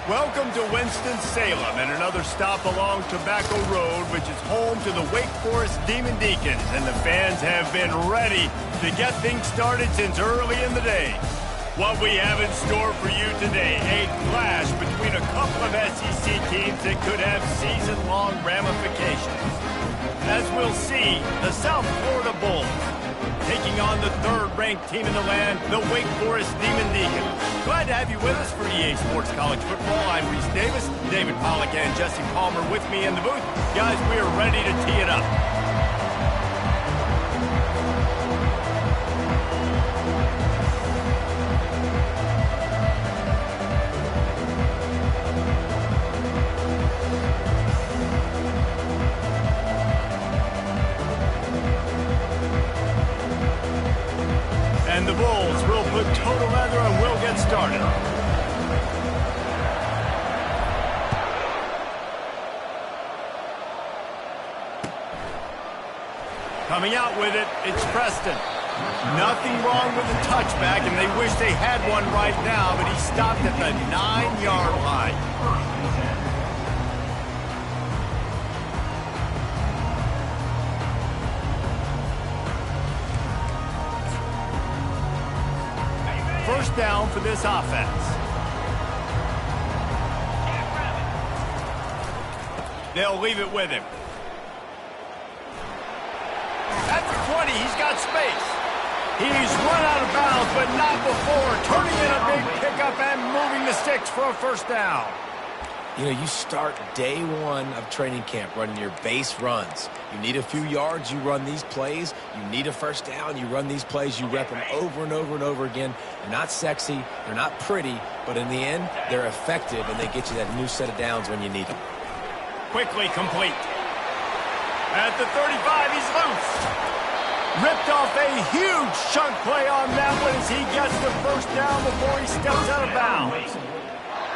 Welcome to Winston-Salem and another stop along Tobacco Road, which is home to the Wake Forest Demon Deacons, and the fans have been ready to get things started since early in the day. What we have in store for you today, a clash between a couple of SEC teams that could have season-long ramifications. As we'll see, the South Florida Bulls taking on the third-ranked team in the land, the Wake Forest Demon Deacons. Glad to have you with us for EA Sports College Football. I'm Reese Davis, David Pollack and Jesse Palmer with me in the booth. Guys, we are ready to tee it up. And the Bulls will put total leather and we'll get started. Coming out with it, it's Preston. Nothing wrong with the touchback, and they wish they had one right now, but he stopped at the 9-yard line. First down for this offense. They'll leave it with him. At the 20, he's got space. He's run out of bounds, but not before turning in a big pickup and moving the sticks for a first down. You know, you start day one of training camp running your base runs. You need a few yards, you run these plays. You need a first down, you run these plays. You rep them over and over and over again. They're not sexy, they're not pretty, but in the end, they're effective, and they get you that new set of downs when you need them. Quickly complete. At the 35, he's loose. Ripped off a huge chunk play on that one as he gets the first down before he steps out of bounds.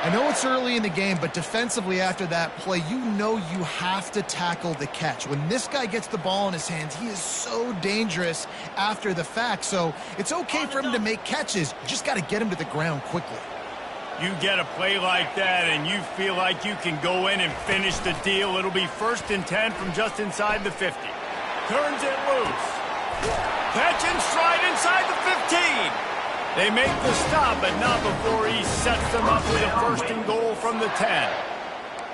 I know it's early in the game, but defensively after that play, you know you have to tackle the catch. When this guy gets the ball in his hands, he is so dangerous after the fact. So it's okay for him to make catches. You just got to get him to the ground quickly. You get a play like that and you feel like you can go in and finish the deal. It'll be 1st and 10 from just inside the 50. Turns it loose. Catch in stride inside the 15. They make the stop, but not before he sets them up with a 1st and goal from the 10.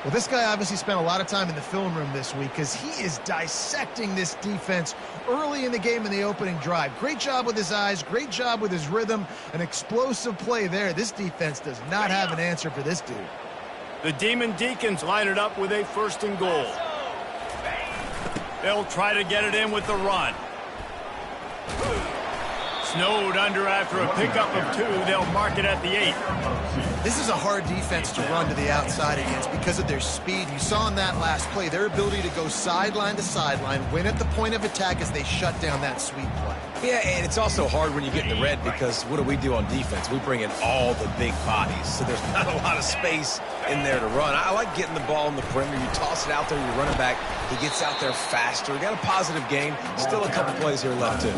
Well, this guy obviously spent a lot of time in the film room this week because he is dissecting this defense early in the game in the opening drive. Great job with his eyes, great job with his rhythm, an explosive play there. This defense does not have an answer for this dude. The Demon Deacons line it up with a 1st and goal. They'll try to get it in with the run. Snowed under after a pickup of 2. They'll mark it at the 8. This is a hard defense to run to the outside against because of their speed. You saw in that last play their ability to go sideline to sideline, win at the point of attack as they shut down that sweep play. Yeah, and it's also hard when you get in the red because what do we do on defense? We bring in all the big bodies, so there's not a lot of space in there to run. I like getting the ball in the perimeter. You toss it out there, you run it back. He gets out there faster. We got a positive game. Still a couple plays here left, too.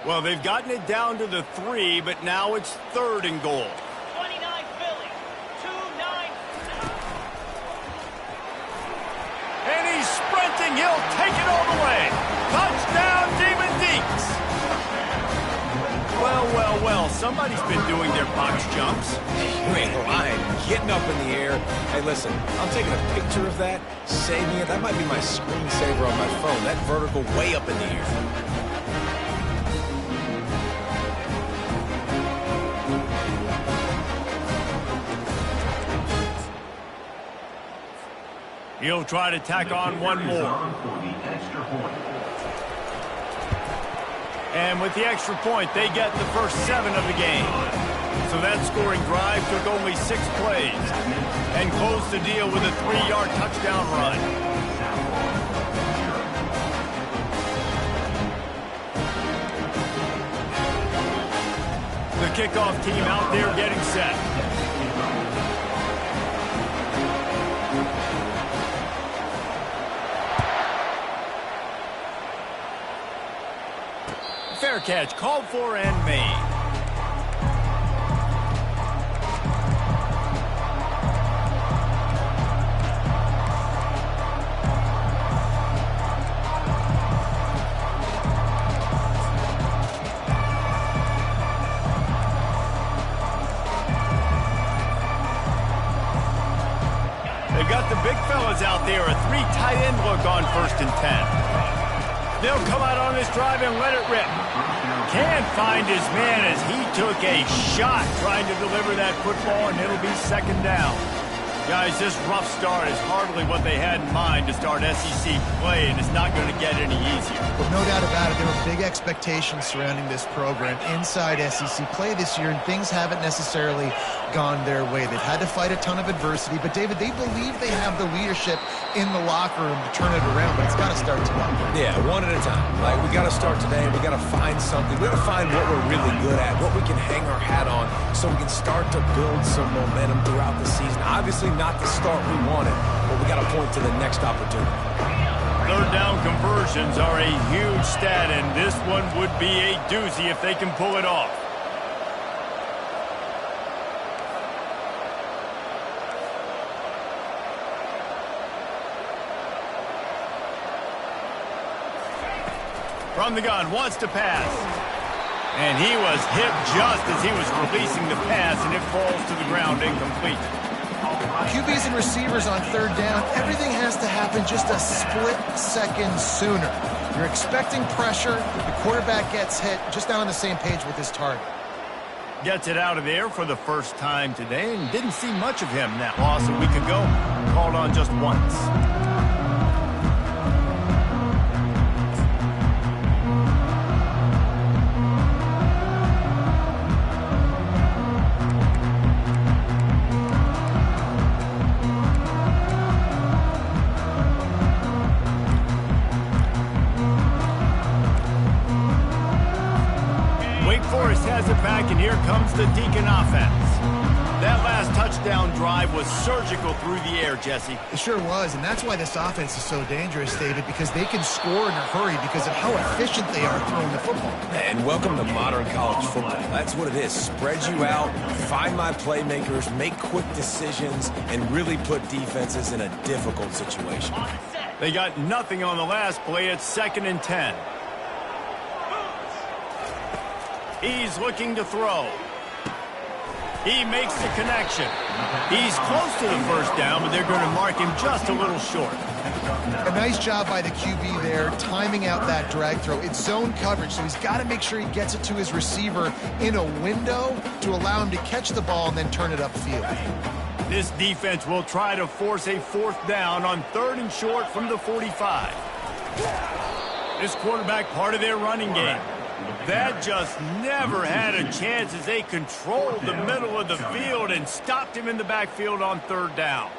Well, they've gotten it down to the 3, but now it's 3rd and goal. 29 Philly, 2-9. And he's sprinting. He'll take it all the way. Touchdown, Demon Deeks. Well, somebody's been doing their box jumps. You ain't lying. Getting up in the air. Hey, listen, I'm taking a picture of that, saving it. That might be my screensaver on my phone. That vertical way up in the air. He'll try to tack on one more. And with the extra point, they get the first 7 of the game. So that scoring drive took only 6 plays and closed the deal with a 3-yard touchdown run. The kickoff team out there getting set. Fair catch called for and made. They've got the big fellas out there, a 3 tight end look on 1st and 10. They'll come out on this drive and let it rip. Can't find his man as he took a shot trying to deliver that football, and it'll be 2nd down. Guys, this rough start is hardly what they had in mind to start SEC play, and it's not going to get any easier. Well, no doubt about it, there were big expectations surrounding this program inside SEC play this year, and things haven't necessarily gone their way. They've had to fight a ton of adversity, but David, they believe they have the leadership in the locker room to turn it around, but it's got to start today. Yeah, one at a time. Like, we got to start today. We got to find something. We got to find what we're really good at, what we can hang our hat on, so we can start to build some momentum throughout the season. Obviously, not the start we wanted, but we got to point to the next opportunity. 3rd down conversions are a huge stat, and this one would be a doozy if they can pull it off. From the gun, wants to pass. And he was hit just as he was releasing the pass, and it falls to the ground incomplete. QBs and receivers on 3rd down, everything has to happen just a split second sooner. You're expecting pressure, the quarterback gets hit, just not on the same page with his target. Gets it out of there for the first time today, and didn't see much of him that loss a week ago. Called on just once. Has it back, and here comes the Deacon offense. That last touchdown drive was surgical through the air, Jesse. It sure was, and that's why this offense is so dangerous, David, because they can score in a hurry because of how efficient they are throwing the football. And welcome to modern college football. That's what it is. Spread you out, find my playmakers, make quick decisions, and really put defenses in a difficult situation. They got nothing on the last play. It's 2nd and 10. He's looking to throw. He makes the connection. He's close to the 1st down, but they're going to mark him just a little short. A nice job by the QB there, timing out that drag throw. It's zone coverage, so he's got to make sure he gets it to his receiver in a window to allow him to catch the ball and then turn it upfield. This defense will try to force a 4th down on 3rd and short from the 45. This quarterback part of their running game. That just never had a chance as they controlled the middle of the field and stopped him in the backfield on 3rd down.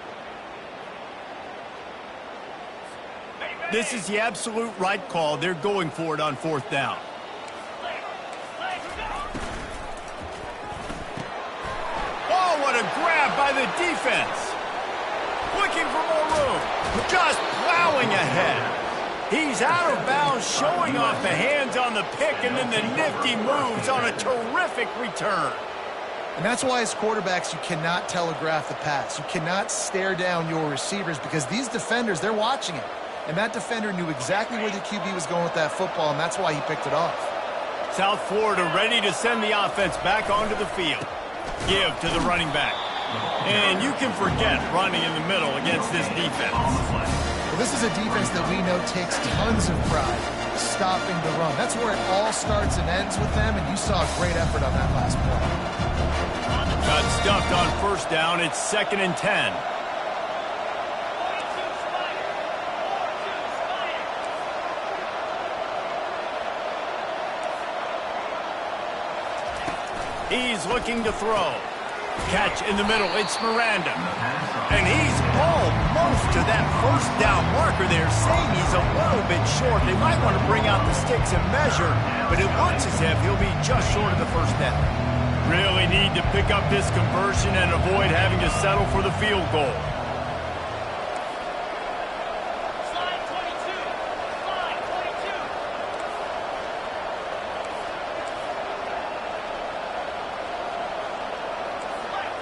This is the absolute right call. They're going for it on 4th down. Oh, what a grab by the defense. Looking for more room. Just plowing ahead. He's out of bounds, showing off the hands on the pick, and then the nifty moves on a terrific return. And that's why as quarterbacks, you cannot telegraph the pass. You cannot stare down your receivers because these defenders, they're watching it. And that defender knew exactly where the QB was going with that football, and that's why he picked it off. South Florida ready to send the offense back onto the field. Give to the running back. And you can forget running in the middle against this defense. Well, this is a defense that we know takes tons of pride stopping the run. That's where it all starts and ends with them, and you saw a great effort on that last play. Got stuffed on 1st down. It's 2nd and 10. He's looking to throw. Catch in the middle. It's Miranda. And he's almost to that 1st down marker there, saying he's a little bit short. They might want to bring out the sticks and measure, but it looks as if he'll be just short of the 1st down. Really need to pick up this conversion and avoid having to settle for the field goal. Slide 22. Slide 22. Flex.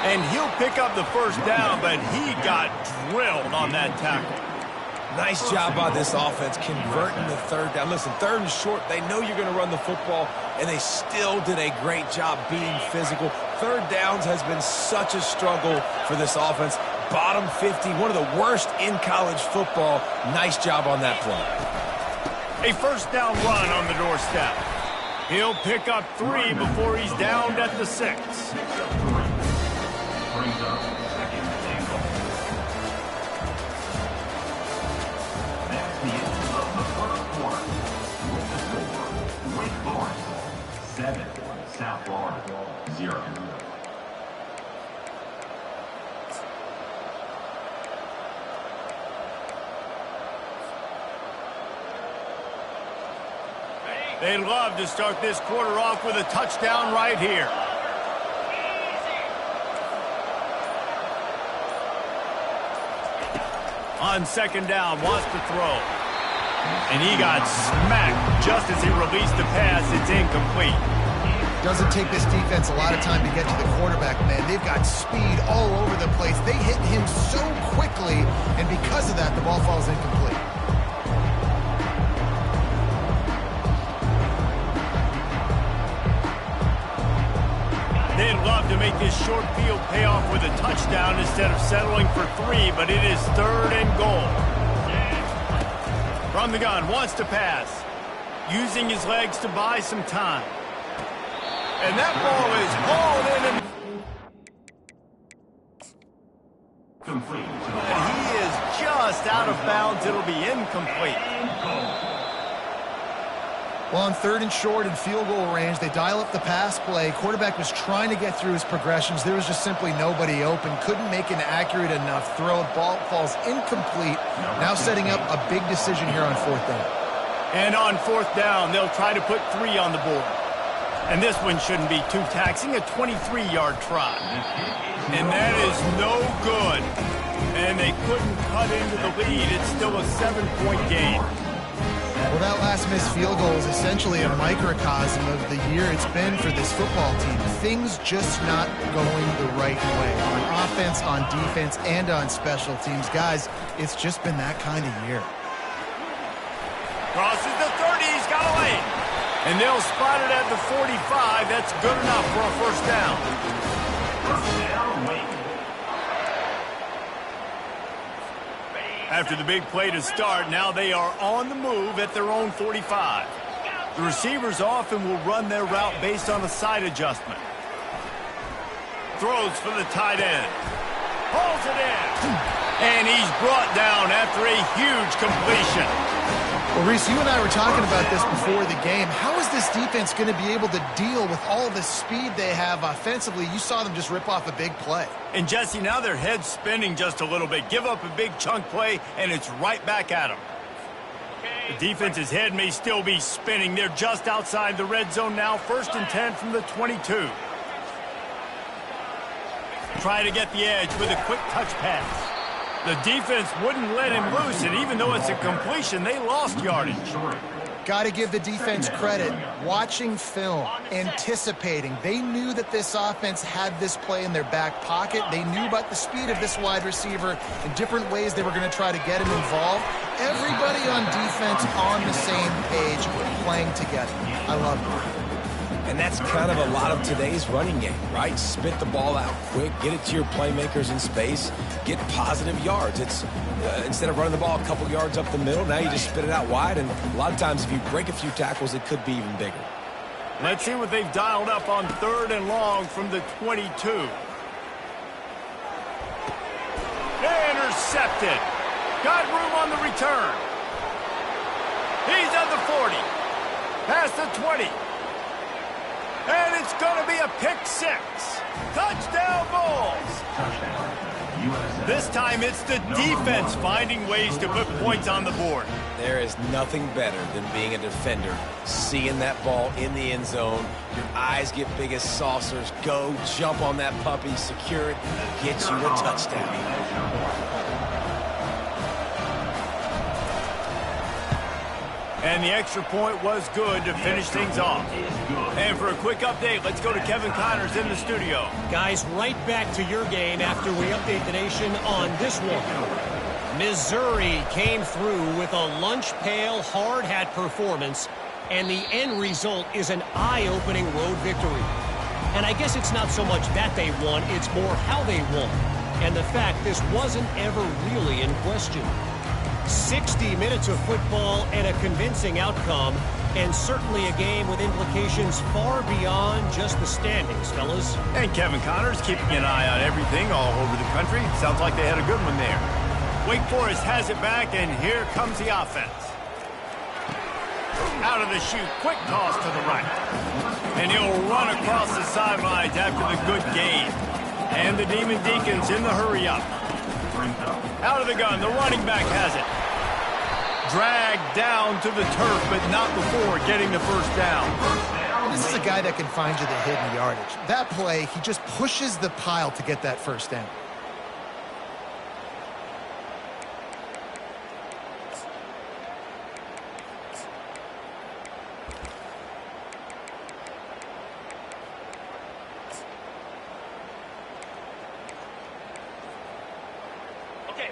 And he'll pick up the first down, but he got drilled on that tackle. Nice job by this offense converting the third down. Listen, third and short, they know you're going to run the football, and they still did a great job being physical. Third downs has been such a struggle for this offense. Bottom 50, one of the worst in college football. Nice job on that play. A first down run on the doorstep. He'll pick up 3 before he's downed at the 6. Brings up second and goal. That's the end of the first quarter. With the score, Wake Forest 7, South Florida 0. They'd love to start this quarter off with a touchdown right here. On second down, wants to throw. And he got smacked just as he released the pass. It's incomplete. Doesn't take this defense a lot of time to get to the quarterback, man. They've got speed all over the place. They hit him so quickly, and because of that, the ball falls incomplete. They'd love to make this short field pay off with a touchdown instead of settling for 3, but it is third and goal. From the gun, wants to pass. Using his legs to buy some time. And that ball is hauled in. Complete. And he is just out of bounds. It'll be incomplete. Well, on third and short and field goal range, they dial up the pass play. Quarterback was trying to get through his progressions. There was just simply nobody open. Couldn't make an accurate enough throw. Ball falls incomplete. Now setting up a big decision here on fourth down. And on fourth down, they'll try to put 3 on the board. And this one shouldn't be too taxing, a 23-yard try. And that is no good. And they couldn't cut into the lead. It's still a 7-point game. Well, that last missed field goal is essentially a microcosm of the year it's been for this football team. Things just not going the right way. On offense, on defense, and on special teams. Guys, it's just been that kind of year. Crosses the 30, he's got a lane. And they'll spot it at the 45. That's good enough for a first down. After the big play to start, now they are on the move at their own 45. The receivers often will run their route based on a side adjustment. Throws for the tight end. Pulls it in. And he's brought down after a huge completion. Well, Reese, you and I were talking about this before the game. How is this defense going to be able to deal with all the speed they have offensively? You saw them just rip off a big play. And, Jesse, now their head's spinning just a little bit. Give up a big chunk play, and it's right back at them. The defense's head may still be spinning. They're just outside the red zone now. 1st and 10 from the 22. Try to get the edge with a quick touch pass. The defense wouldn't let him loose, and even though it's a completion, they lost yardage. Got to give the defense credit. Watching film, anticipating. They knew that this offense had this play in their back pocket. They knew about the speed of this wide receiver and different ways they were going to try to get him involved. Everybody on defense on the same page, playing together. I love it. And that's kind of a lot of today's running game, right? Spit the ball out quick, get it to your playmakers in space, get positive yards. It's instead of running the ball a couple yards up the middle, now you just spit it out wide, and a lot of times if you break a few tackles, it could be even bigger. Let's see what they've dialed up on 3rd and long from the 22. Intercepted. Got room on the return. He's at the 40. Past the 20. And it's going to be a pick 6. Touchdown, Bulls. Touchdown, USF. This time it's the defense finding ways to put points on the board. There is nothing better than being a defender, seeing that ball in the end zone. Your eyes get big as saucers. Go, jump on that puppy, secure it, get you a touchdown. And the extra point was good to finish things off. And for a quick update, let's go to Kevin Connors in the studio. Guys, right back to your game after we update the nation on this one. Missouri came through with a lunch pail hard hat performance, and the end result is an eye-opening road victory. And I guess it's not so much that they won, it's more how they won. And the fact this wasn't ever really in question. 60 minutes of football and a convincing outcome, and certainly a game with implications far beyond just the standings, fellas. And Kevin Connors keeping an eye on everything all over the country. Sounds like they had a good one there. Wake Forest has it back, and here comes the offense. Out of the chute, quick toss to the right. And he'll run across the sidelines after the good gain. And the Demon Deacons in the hurry up. Out of the gun, the running back has it. Dragged down to the turf, but not before getting the first down. This is a guy that can find you the hidden yardage. That play, he just pushes the pile to get that first down.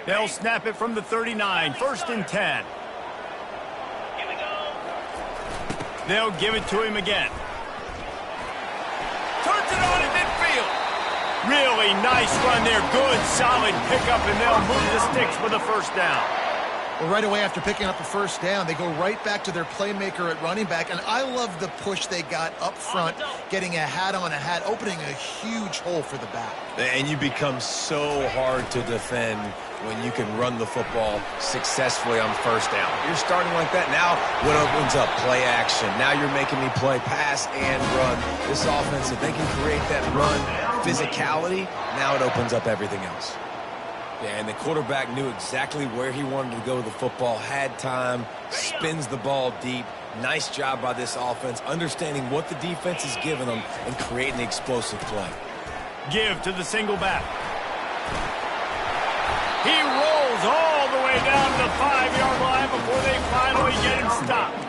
They'll snap it from the 39, 1st and 10. Here we go. They'll give it to him again. Turns it on in midfield. Really nice run there. Good, solid pickup, and they'll move the sticks for the first down. Well, right away after picking up the first down, they go right back to their playmaker at running back, and I love the push they got up front, getting a hat on a hat, opening a huge hole for the back. And you become so hard to defend when you can run the football successfully on first down. You're starting like that. Now what opens up? Play action. Now you're making me play pass and run. This offense, if they can create that run physicality, now it opens up everything else. Yeah, and the quarterback knew exactly where he wanted to go with the football, had time, spins the ball deep. Nice job by this offense, understanding what the defense is giving them and creating the explosive play. Give to the single back. He rolls all the way down to the 5-yard line before they finally get him stopped.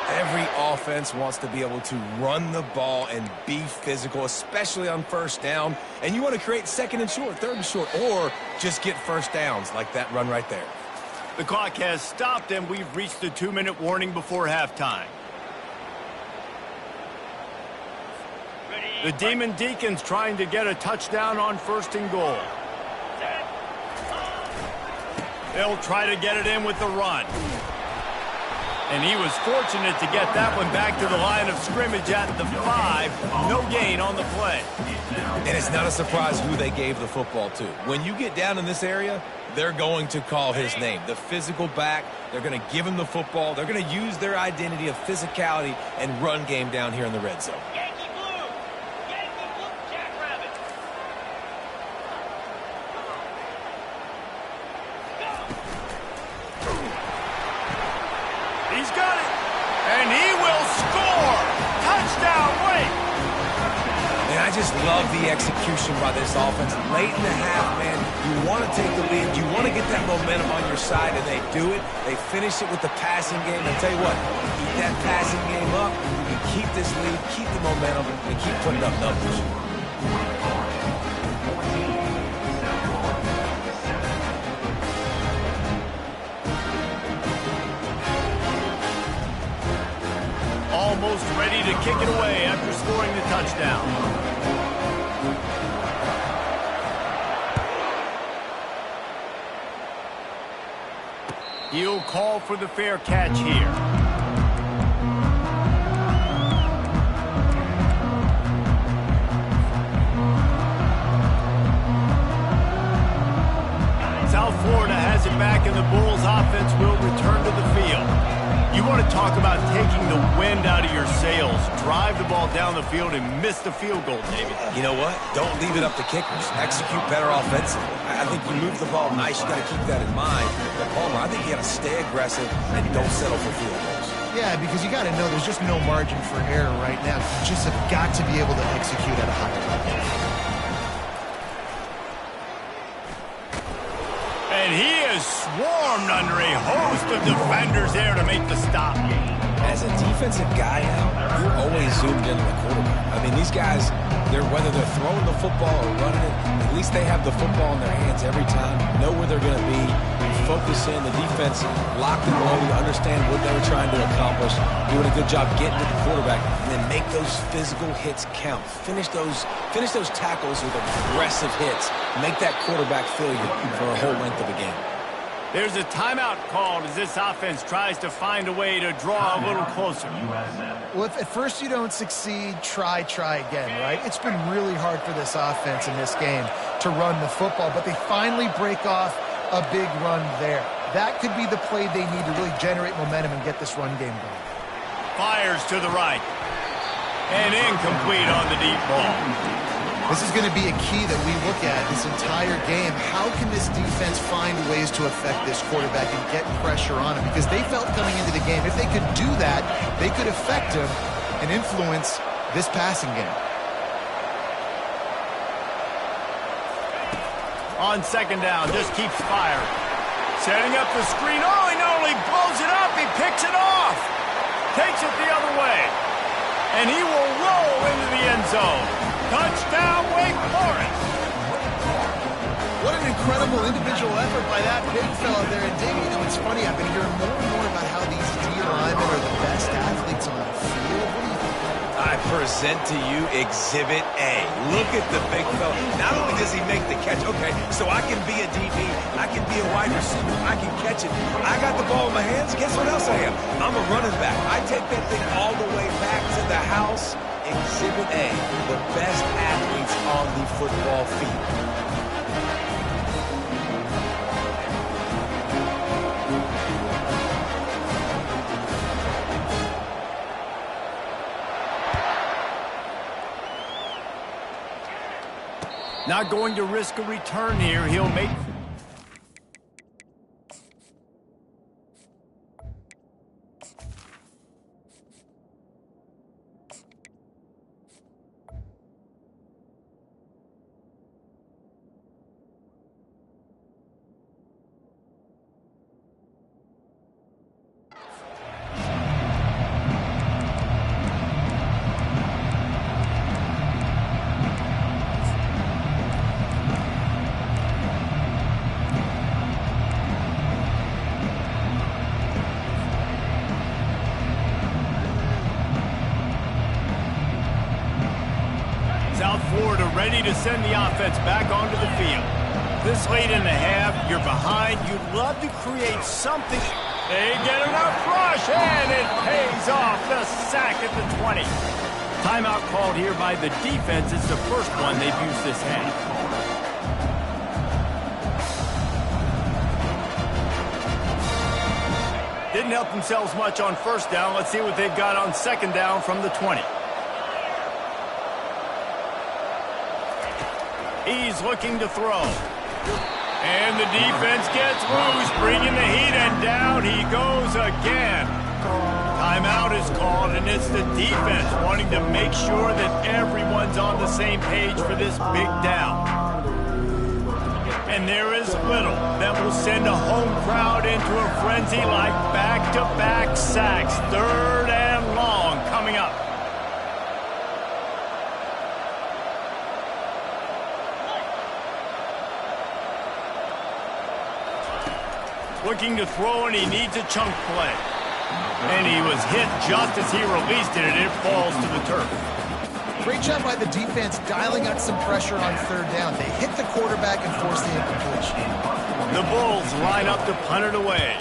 Every offense wants to be able to run the ball and be physical, especially on first down. And you want to create 2nd and short, 3rd and short, or just get first downs like that run right there. The clock has stopped, and we've reached the 2-minute warning before halftime. The Demon Deacons trying to get a touchdown on 1st and goal. They'll try to get it in with the run. And he was fortunate to get that one back to the line of scrimmage at the 5. No gain on the play. And it's not a surprise who they gave the football to. When you get down in this area, they're going to call his name. The physical back, they're going to give him the football. They're going to use their identity of physicality and run game down here in the red zone. Yankee blue. Yankee blue. Jackrabbit. He's got it. And he will score. Touchdown, Wake. And I just love the execution by this offense. Late in the half, man, you want to take the lead. You want to get that momentum on your side, and they do it. They finish it with the passing game. And tell you what, keep that passing game up. You keep this lead, keep the momentum, and keep putting up numbers. Almost ready to kick it away after scoring the touchdown. He'll call for the fair catch here. South Florida has it back, and the Bulls offense will return to the field. You want to talk about taking the wind out of your sails. Drive the ball down the field and miss the field goal, David. You know what? Don't leave it up to kickers. Execute better offensively. I think you move the ball nice. You got to keep that in mind. But Palmer, I think you got to stay aggressive and don't settle for field goals. Yeah, because you got to know there's just no margin for error right now. You just have got to be able to execute at a high level. And he is swarmed under a host of defenders there to make the stop. As a defensive guy now, you're always zoomed into the quarterback. I mean, these guys, whether they're throwing the football or running it, at least they have the football in their hands every time, know where they're going to be, focus in, the defense locked and loaded, understand what they were trying to accomplish, doing a good job getting to the quarterback, and then make those physical hits count. Finish those tackles with aggressive hits. Make that quarterback feel you for a whole length of a game. There's a timeout called as this offense tries to find a way to draw a little closer. Well, if at first you don't succeed, try again, right? It's been really hard for this offense in this game to run the football, but they finally break off a big run there. That could be the play they need to really generate momentum and get this run game going. Fires to the right. And incomplete on the deep ball. This is going to be a key that we look at this entire game. How can this defense find ways to affect this quarterback and get pressure on him? Because they felt coming into the game, if they could do that, they could affect him and influence this passing game. On second down, just keeps firing. Setting up the screen. Oh, he not only blows it up, he picks it off. Takes it the other way. And he will roll into the end zone. Touchdown, Wake Forest. What an incredible individual effort by that big fella there. And Dave, you know, it's funny, I've been hearing more and more about how these D linemen are the best athletes on the field. What do you think? I present to you Exhibit A. Look at the big fella. Not only does he make the catch, okay, so I can be a DB, I can be a wide receiver, I can catch it. I got the ball in my hands, guess what else I am? I'm a running back. I take that thing all the way back to the house. Exhibit A, the best athletes on the football field. Not going to risk a return here. He'll make... South Florida ready to send the offense back onto the field. This late in the half, you're behind. You'd love to create something. They get enough rush, and it pays off. The sack at the 20. Timeout called here by the defense. It's the first one they've used this half. Didn't help themselves much on first down. Let's see what they've got on second down from the 20. He's looking to throw. And the defense gets loose, bringing the heat, and down he goes again. Timeout is called, and it's the defense wanting to make sure that everyone's on the same page for this big down. And there is little that will send a home crowd into a frenzy like back-to-back sacks. Third and long coming up. Looking to throw, and he needs a chunk play. And he was hit just as he released it, and it falls to the turf. Great job by the defense dialing out some pressure on third down. They hit the quarterback and forced the incompletion. The Bulls line up to punt it away.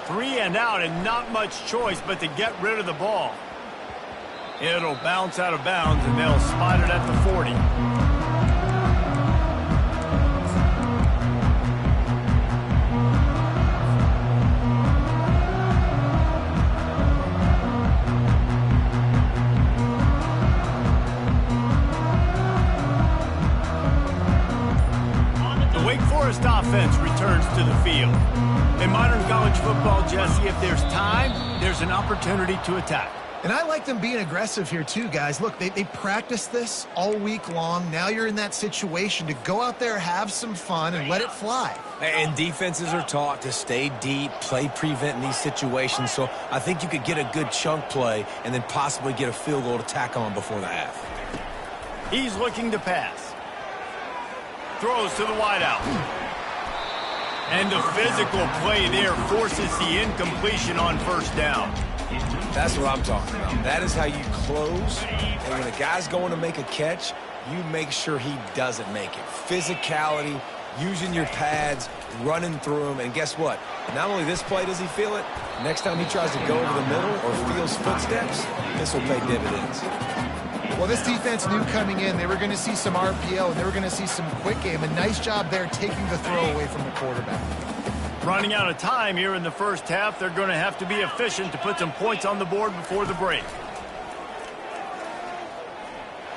3 and out, and not much choice but to get rid of the ball. It'll bounce out of bounds, and they'll spot it at the 40. Wake Forest offense returns to the field. In modern college football, Jesse, if there's time, there's an opportunity to attack. And I like them being aggressive here too, guys. Look, they practiced this all week long. Now you're in that situation to go out there, have some fun, and let it fly. And defenses are taught to stay deep, play prevent in these situations. So I think you could get a good chunk play and then possibly get a field goal to tack on before the half. He's looking to pass. Throws to the wideout. And the physical play there forces the incompletion on first down. That's what I'm talking about. That is how you close. And when a guy's going to make a catch, you make sure he doesn't make it. Physicality, using your pads, running through them. And guess what? Not only this play does he feel it, next time he tries to go over the middle or feels footsteps, this will pay dividends. Well, this defense knew coming in they were going to see some RPO and they were going to see some quick game. A nice job there taking the throw away from the quarterback. Running out of time here in the first half, they're going to have to be efficient to put some points on the board before the break.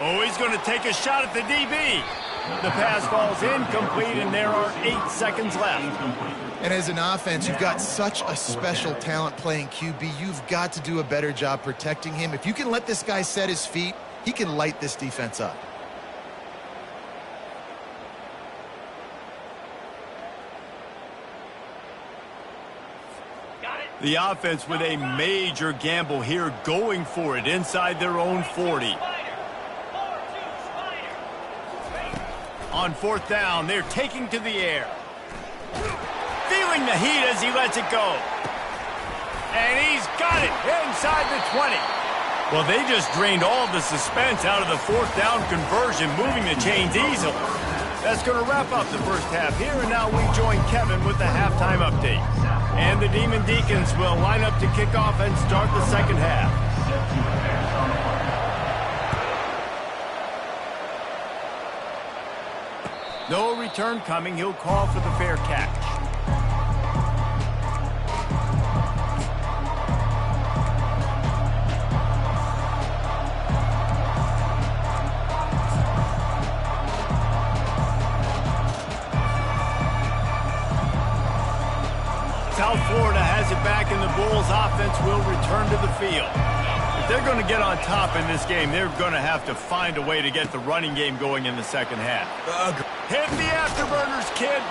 Oh, he's going to take a shot at the DB. The pass falls incomplete, and there are 8 seconds left. And as an offense, you've got such a special talent playing QB. You've got to do a better job protecting him. If you can let this guy set his feet, he can light this defense up. The offense with a major gamble here, going for it inside their own 40. On fourth down, they're taking to the air. Feeling the heat as he lets it go. And he's got it inside the 20. Well, they just drained all the suspense out of the fourth down conversion, moving the chains easily. That's going to wrap up the first half here, and now we join Kevin with the halftime update. And the Demon Deacons will line up to kick off and start the second half. No return coming. He'll call for the fair catch. South Florida has it back, and the Bulls offense will return to the field. If they're going to get on top in this game, they're going to have to find a way to get the running game going in the second half. Hit the afterburners, kid.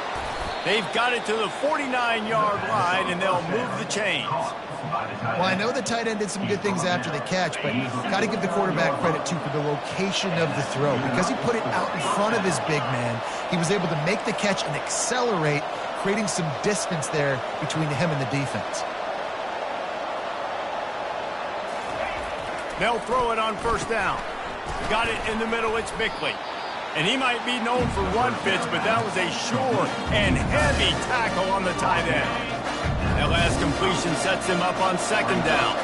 They've got it to the 49-yard line, and they'll move the chains. Well, I know the tight end did some good things after the catch, but got to give the quarterback credit, too, for the location of the throw. Because he put it out in front of his big man, he was able to make the catch and accelerate, creating some distance there between him and the defense. They'll throw it on first down. Got it in the middle, it's Bickley. And he might be known for run fits, but that was a sure and heavy tackle on the tight end. That last completion sets him up on second down.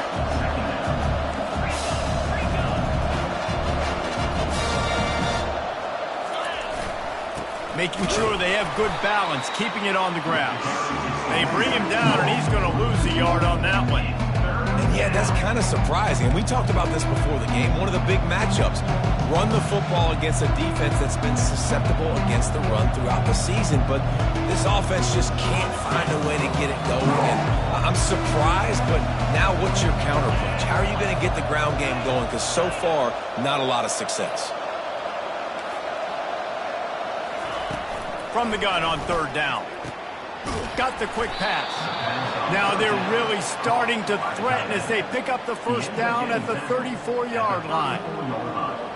Making sure they have good balance, keeping it on the ground. They bring him down, and he's going to lose a yard on that one. And yeah, that's kind of surprising. We talked about this before the game. One of the big matchups. Run the football against a defense that's been susceptible against the run throughout the season. But this offense just can't find a way to get it going. And I'm surprised, but now what's your counterpunch? How are you going to get the ground game going? Because so far, not a lot of success. From the gun on third down. Got the quick pass. Now they're really starting to threaten as they pick up the first down at the 34-yard line.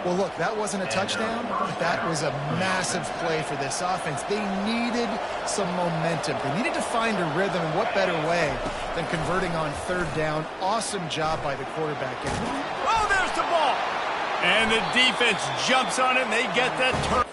Well, look, that wasn't a touchdown, but that was a massive play for this offense. They needed some momentum. They needed to find a rhythm, and what better way than converting on third down. Awesome job by the quarterback. Oh, there's the ball. And the defense jumps on it, and they get that turn.